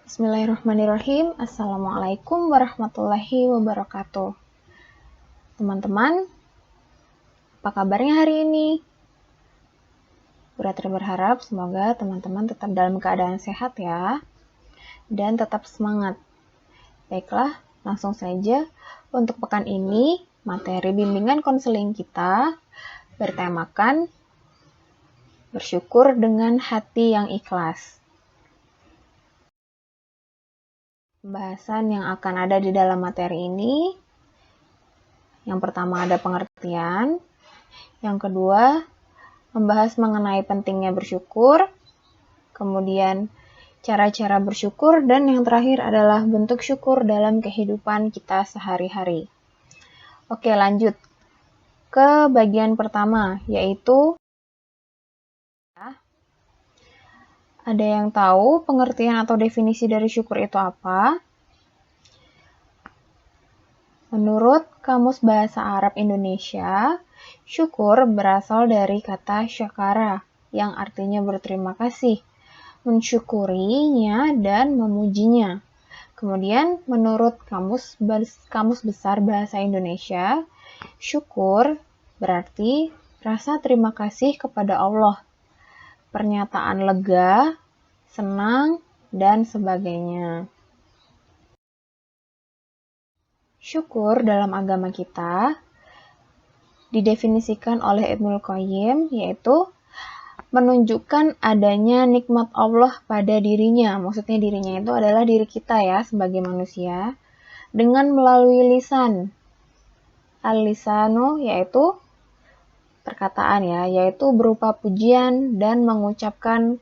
Bismillahirrahmanirrahim. Assalamualaikum warahmatullahi wabarakatuh. Teman-teman, apa kabarnya hari ini? Buratri berharap semoga teman-teman tetap dalam keadaan sehat ya, dan tetap semangat. Baiklah, langsung saja untuk pekan ini, materi bimbingan konseling kita bertemakan bersyukur dengan hati yang ikhlas. Pembahasan yang akan ada di dalam materi ini, yang pertama ada pengertian, yang kedua membahas mengenai pentingnya bersyukur, kemudian cara-cara bersyukur, dan yang terakhir adalah bentuk syukur dalam kehidupan kita sehari-hari. Oke, lanjut ke bagian pertama, yaitu ada yang tahu pengertian atau definisi dari syukur itu apa? Menurut Kamus Bahasa Arab Indonesia, syukur berasal dari kata syakara, yang artinya berterima kasih, mensyukurinya, dan memujinya. Kemudian, menurut Kamus Besar Bahasa Indonesia, syukur berarti rasa terima kasih kepada Allah, pernyataan lega, senang, dan sebagainya. Syukur dalam agama kita didefinisikan oleh Ibnul Qayyim, yaitu menunjukkan adanya nikmat Allah pada dirinya. Maksudnya dirinya itu adalah diri kita ya, sebagai manusia, dengan melalui lisan. Al-lisanu yaitu perkataan ya, yaitu berupa pujian dan mengucapkan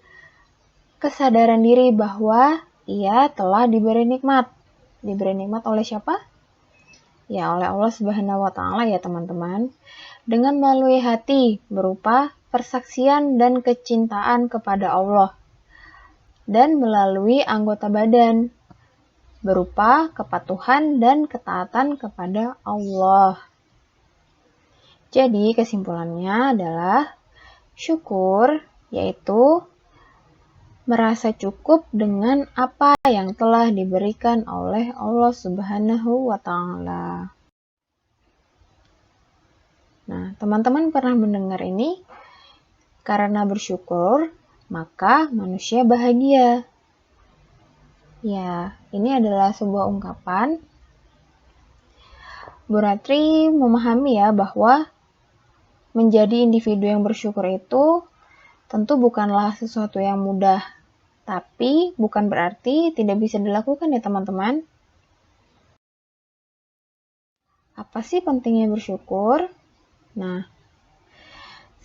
kesadaran diri bahwa ia telah diberi nikmat. Diberi nikmat oleh siapa? Ya, oleh Allah Subhanahu wa Ta'ala ya teman-teman. Dengan melalui hati berupa persaksian dan kecintaan kepada Allah. Dan melalui anggota badan berupa kepatuhan dan ketaatan kepada Allah. Jadi kesimpulannya adalah syukur yaitu merasa cukup dengan apa yang telah diberikan oleh Allah Subhanahu wa Ta'ala. Nah, teman-teman pernah mendengar ini? Karena bersyukur, maka manusia bahagia. Ya, ini adalah sebuah ungkapan. Buratri memahami ya bahwa menjadi individu yang bersyukur itu tentu bukanlah sesuatu yang mudah, tapi bukan berarti tidak bisa dilakukan ya teman-teman. Apa sih pentingnya bersyukur? Nah,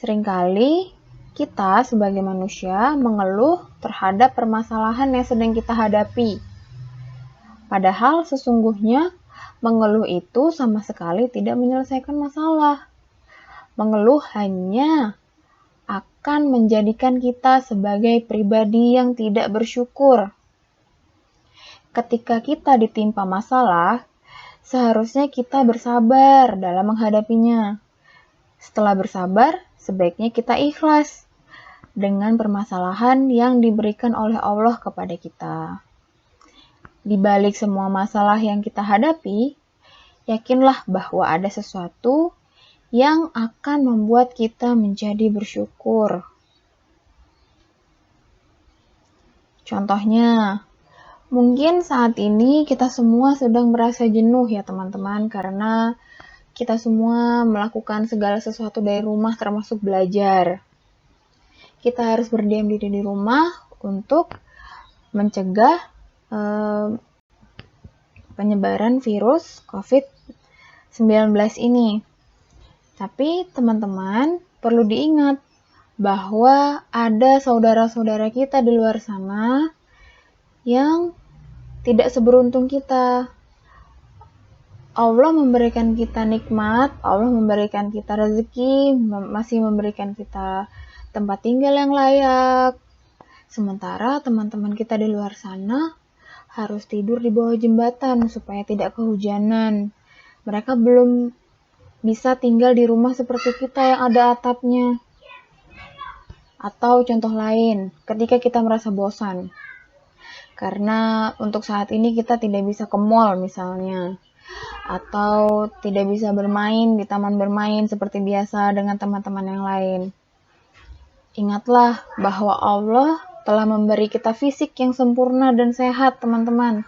seringkali kita sebagai manusia mengeluh terhadap permasalahan yang sedang kita hadapi. Padahal sesungguhnya mengeluh itu sama sekali tidak menyelesaikan masalah. Mengeluh hanya akan menjadikan kita sebagai pribadi yang tidak bersyukur. Ketika kita ditimpa masalah, seharusnya kita bersabar dalam menghadapinya. Setelah bersabar, sebaiknya kita ikhlas dengan permasalahan yang diberikan oleh Allah kepada kita. Di balik semua masalah yang kita hadapi, yakinlah bahwa ada sesuatu yang akan membuat kita menjadi bersyukur. Contohnya, mungkin saat ini kita semua sedang merasa jenuh ya teman-teman, karena kita semua melakukan segala sesuatu dari rumah termasuk belajar. Kita harus berdiam diri di rumah untuk mencegah penyebaran virus COVID-19 ini. Tapi teman-teman perlu diingat bahwa ada saudara-saudara kita di luar sana yang tidak seberuntung kita. Allah memberikan kita nikmat, Allah memberikan kita rezeki, masih memberikan kita tempat tinggal yang layak. Sementara teman-teman kita di luar sana harus tidur di bawah jembatan supaya tidak kehujanan. Mereka belum bisa tinggal di rumah seperti kita yang ada atapnya. Atau contoh lain, ketika kita merasa bosan. Karena untuk saat ini kita tidak bisa ke mall misalnya, atau tidak bisa bermain di taman bermain seperti biasa dengan teman-teman yang lain. Ingatlah bahwa Allah telah memberi kita fisik yang sempurna dan sehat, teman-teman.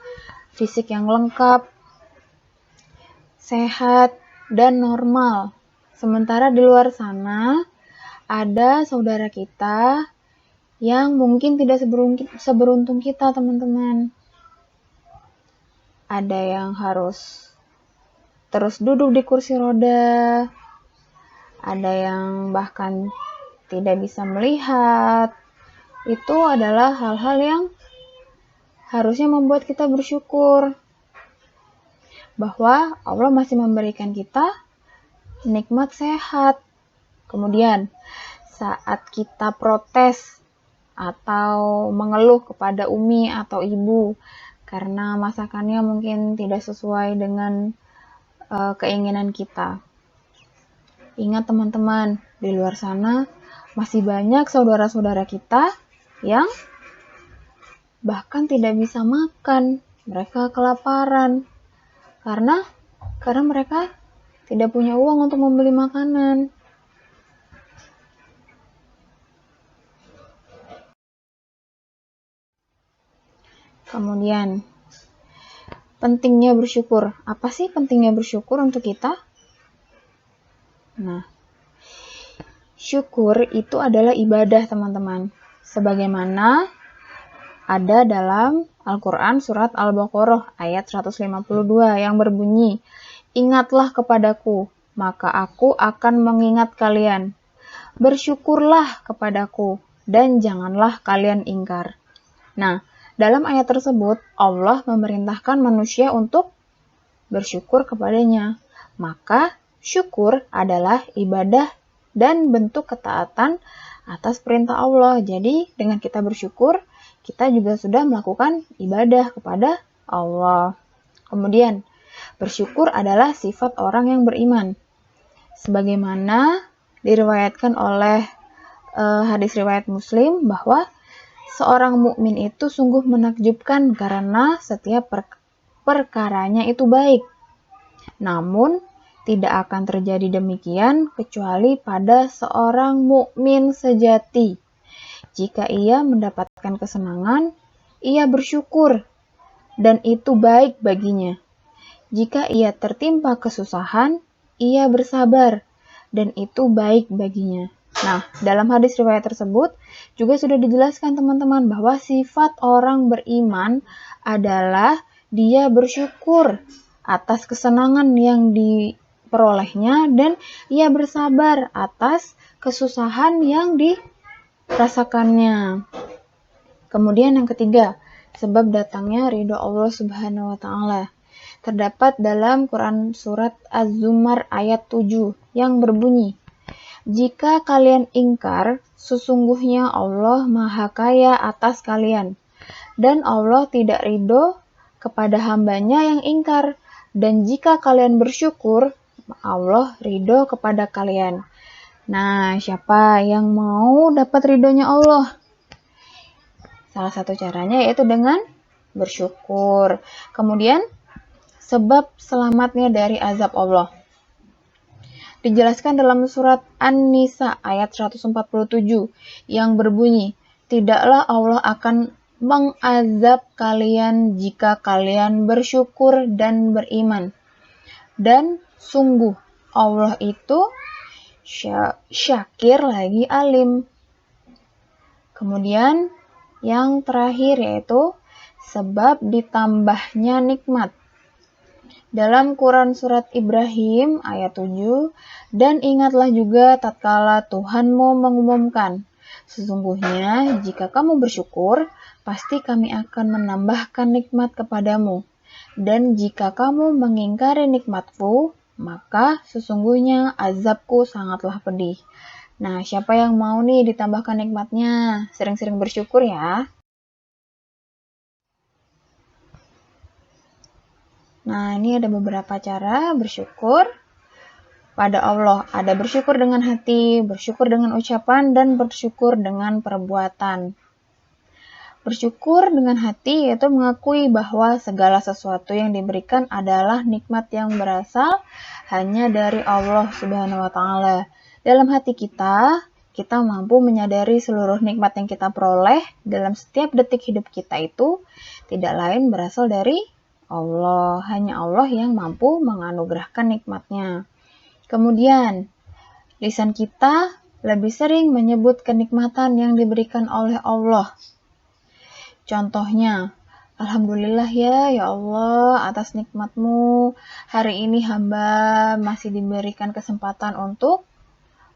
Fisik yang lengkap, sehat, dan normal. Sementara di luar sana, ada saudara kita yang mungkin tidak seberuntung kita, teman-teman. Ada yang harus terus duduk di kursi roda, ada yang bahkan tidak bisa melihat. Itu adalah hal-hal yang harusnya membuat kita bersyukur bahwa Allah masih memberikan kita nikmat sehat. Kemudian, saat kita protes atau mengeluh kepada umi atau ibu karena masakannya mungkin tidak sesuai dengan keinginan kita. Ingat teman-teman, di luar sana masih banyak saudara-saudara kita yang bahkan tidak bisa makan, mereka kelaparan karena mereka tidak punya uang untuk membeli makanan. Kemudian, pentingnya bersyukur. Apa sih pentingnya bersyukur untuk kita? Nah, syukur itu adalah ibadah, teman-teman. Sebagaimana ada dalam Al-Quran surat Al-Baqarah ayat 152 yang berbunyi, "Ingatlah kepadaku, maka aku akan mengingat kalian. Bersyukurlah kepadaku, dan janganlah kalian ingkar." Nah, dalam ayat tersebut, Allah memerintahkan manusia untuk bersyukur kepadanya. Maka, syukur adalah ibadah dan bentuk ketaatan atas perintah Allah. Jadi, dengan kita bersyukur, kita juga sudah melakukan ibadah kepada Allah. Kemudian, bersyukur adalah sifat orang yang beriman. Sebagaimana diriwayatkan oleh hadis riwayat Muslim bahwa seorang mukmin itu sungguh menakjubkan karena setiap perkaranya itu baik. Namun, tidak akan terjadi demikian kecuali pada seorang mukmin sejati. Jika ia mendapatkan kesenangan, ia bersyukur, dan itu baik baginya. Jika ia tertimpa kesusahan, ia bersabar, dan itu baik baginya. Nah, dalam hadis riwayat tersebut juga sudah dijelaskan teman-teman bahwa sifat orang beriman adalah dia bersyukur atas kesenangan yang diperolehnya dan ia bersabar atas kesusahan yang dirasakannya. Kemudian yang ketiga, sebab datangnya ridho Allah Subhanahu wa taala. Terdapat dalam Quran surat Az-Zumar ayat 7 yang berbunyi, "Jika kalian ingkar, sesungguhnya Allah Maha Kaya atas kalian, dan Allah tidak ridho kepada hambanya yang ingkar, dan jika kalian bersyukur, Allah ridho kepada kalian." Nah, siapa yang mau dapat ridhonya Allah? Salah satu caranya yaitu dengan bersyukur. Kemudian, sebab selamatnya dari azab Allah. Dijelaskan dalam surat An-Nisa ayat 147 yang berbunyi, "Tidaklah Allah akan mengazab kalian jika kalian bersyukur dan beriman. Dan sungguh Allah itu syakir lagi alim." Kemudian yang terakhir yaitu sebab ditambahnya nikmat. Dalam Quran surat Ibrahim ayat 7, "Dan ingatlah juga tatkala Tuhanmu mengumumkan, sesungguhnya jika kamu bersyukur, pasti kami akan menambahkan nikmat kepadamu. Dan jika kamu mengingkari nikmatku, maka sesungguhnya azabku sangatlah pedih." Nah, siapa yang mau nih ditambahkan nikmatnya? Sering-sering bersyukur ya. Nah, ini ada beberapa cara bersyukur pada Allah. Ada bersyukur dengan hati, bersyukur dengan ucapan, dan bersyukur dengan perbuatan. Bersyukur dengan hati yaitu mengakui bahwa segala sesuatu yang diberikan adalah nikmat yang berasal hanya dari Allah Subhanahu wa taala. Dalam hati kita mampu menyadari seluruh nikmat yang kita peroleh dalam setiap detik hidup kita itu tidak lain berasal dari Allah. Hanya Allah yang mampu menganugerahkan nikmatnya. Kemudian, lisan kita lebih sering menyebut kenikmatan yang diberikan oleh Allah. Contohnya, Alhamdulillah ya Allah atas nikmat-Mu. Hari ini hamba masih diberikan kesempatan untuk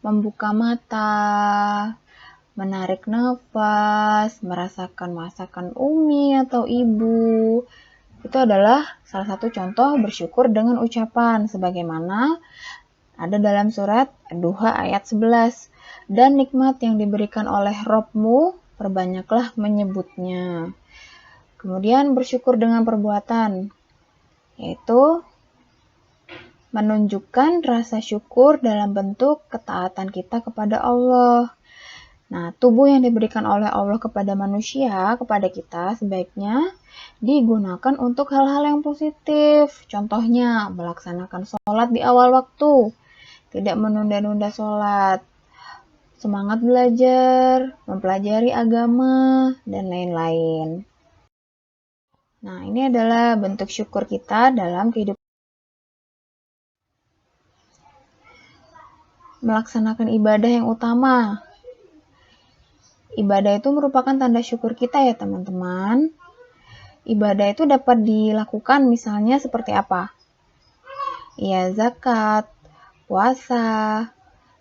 membuka mata, menarik nafas, merasakan masakan umi atau ibu. Itu adalah salah satu contoh bersyukur dengan ucapan sebagaimana ada dalam surat Duha ayat 11. Dan nikmat yang diberikan oleh Rabb-Mu, perbanyaklah menyebutnya. Kemudian bersyukur dengan perbuatan, yaitu menunjukkan rasa syukur dalam bentuk ketaatan kita kepada Allah. Nah, tubuh yang diberikan oleh Allah kepada manusia, kepada kita, sebaiknya digunakan untuk hal-hal yang positif. Contohnya, melaksanakan sholat di awal waktu, tidak menunda-nunda sholat, semangat belajar, mempelajari agama, dan lain-lain. Nah, ini adalah bentuk syukur kita dalam kehidupan. Melaksanakan ibadah yang utama. Ibadah itu merupakan tanda syukur kita ya teman-teman. Ibadah itu dapat dilakukan misalnya seperti apa? Ya, zakat, puasa,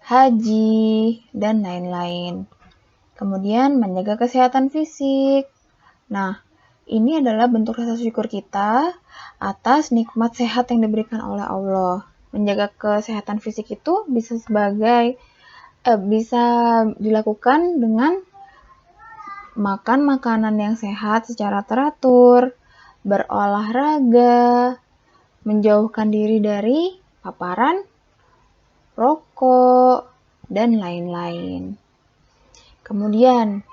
haji, dan lain-lain. Kemudian menjaga kesehatan fisik. Nah, ini adalah bentuk rasa syukur kita atas nikmat sehat yang diberikan oleh Allah. Menjaga kesehatan fisik itu bisa dilakukan dengan makan makanan yang sehat secara teratur, berolahraga, menjauhkan diri dari paparan rokok, dan lain-lain. Kemudian,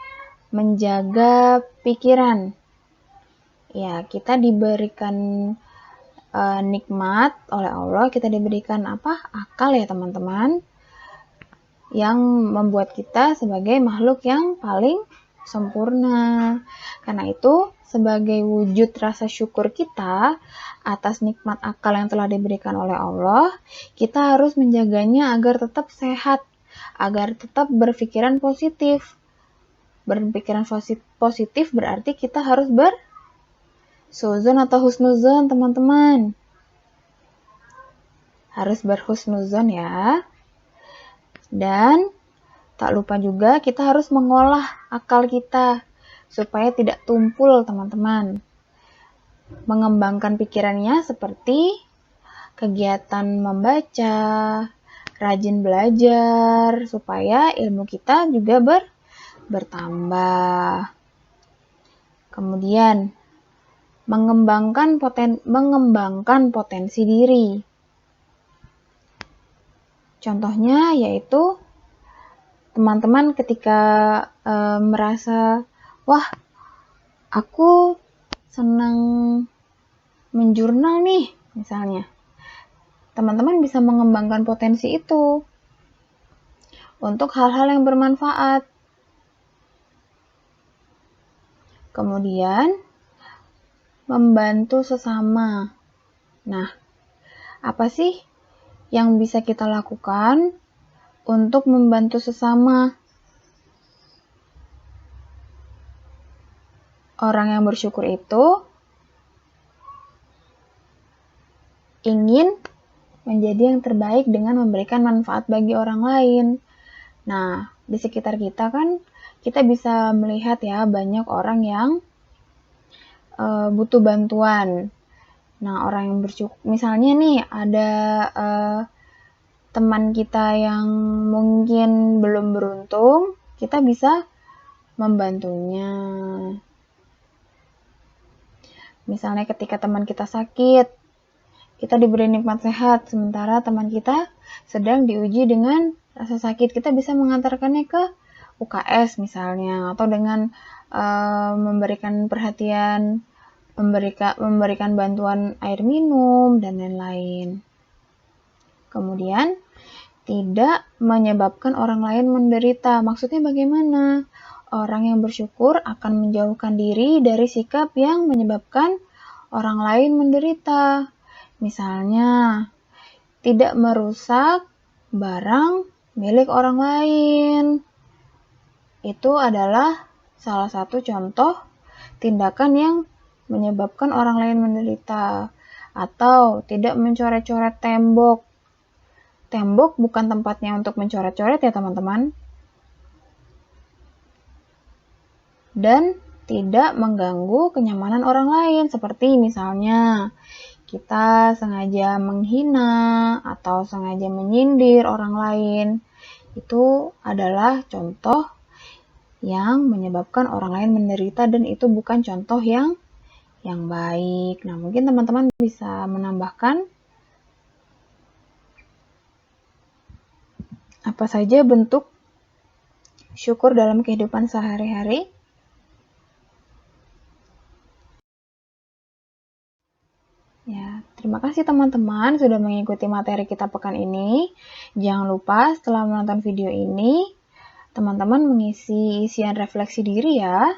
menjaga pikiran. Ya, kita diberikan nikmat oleh Allah, kita diberikan akal ya teman-teman, yang membuat kita sebagai makhluk yang paling sempurna. Karena itu, sebagai wujud rasa syukur kita atas nikmat akal yang telah diberikan oleh Allah, kita harus menjaganya agar tetap sehat, agar tetap berpikiran positif. Berpikiran positif berarti kita harus bersuzon atau husnuzon, teman-teman. Harus berhusnuzon ya. Dan tak lupa juga kita harus mengolah akal kita supaya tidak tumpul, teman-teman. Mengembangkan pikirannya seperti kegiatan membaca, rajin belajar, supaya ilmu kita juga bertambah. Kemudian, mengembangkan potensi diri. Contohnya yaitu teman-teman ketika merasa, wah, aku senang menjurnal nih, misalnya. Teman-teman bisa mengembangkan potensi itu untuk hal-hal yang bermanfaat. Kemudian, membantu sesama. Nah, apa sih yang bisa kita lakukan untuk membantu sesama? Orang yang bersyukur itu ingin menjadi yang terbaik dengan memberikan manfaat bagi orang lain. Nah, di sekitar kita kan kita bisa melihat ya banyak orang yang butuh bantuan. Nah, orang yang bersyukur, misalnya nih ada teman kita yang mungkin belum beruntung, kita bisa membantunya. Misalnya ketika teman kita sakit, kita diberi nikmat sehat, sementara teman kita sedang diuji dengan rasa sakit, kita bisa mengantarkannya ke UKS misalnya, atau dengan memberikan perhatian, memberikan bantuan air minum, dan lain-lain. Kemudian, tidak menyebabkan orang lain menderita. Maksudnya bagaimana? Orang yang bersyukur akan menjauhkan diri dari sikap yang menyebabkan orang lain menderita. Misalnya, tidak merusak barang milik orang lain. Itu adalah salah satu contoh tindakan yang menyebabkan orang lain menderita. Atau tidak mencoret-coret tembok. Tembok bukan tempatnya untuk mencoret-coret ya teman-teman. Dan tidak mengganggu kenyamanan orang lain. Seperti misalnya kita sengaja menghina atau sengaja menyindir orang lain. Itu adalah contoh yang menyebabkan orang lain menderita dan itu bukan contoh yang baik. Nah, mungkin teman-teman bisa menambahkan apa saja bentuk syukur dalam kehidupan sehari-hari? Ya, terima kasih teman-teman sudah mengikuti materi kita pekan ini. Jangan lupa setelah menonton video ini, teman-teman mengisi isian refleksi diri ya.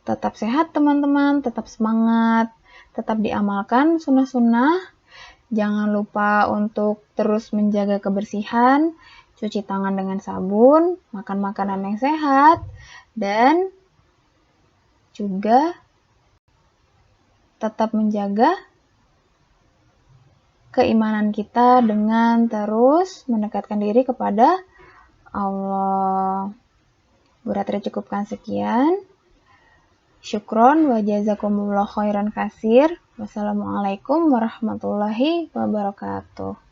Tetap sehat teman-teman, tetap semangat, tetap diamalkan sunnah-sunnah. Jangan lupa untuk terus menjaga kebersihan, cuci tangan dengan sabun, makan makanan yang sehat, dan juga tetap menjaga keimanan kita dengan terus mendekatkan diri kepada Allah. Bu Ratri cukupkan sekian. Syukron wa jazakumullah khairan kasir. Wassalamualaikum warahmatullahi wabarakatuh.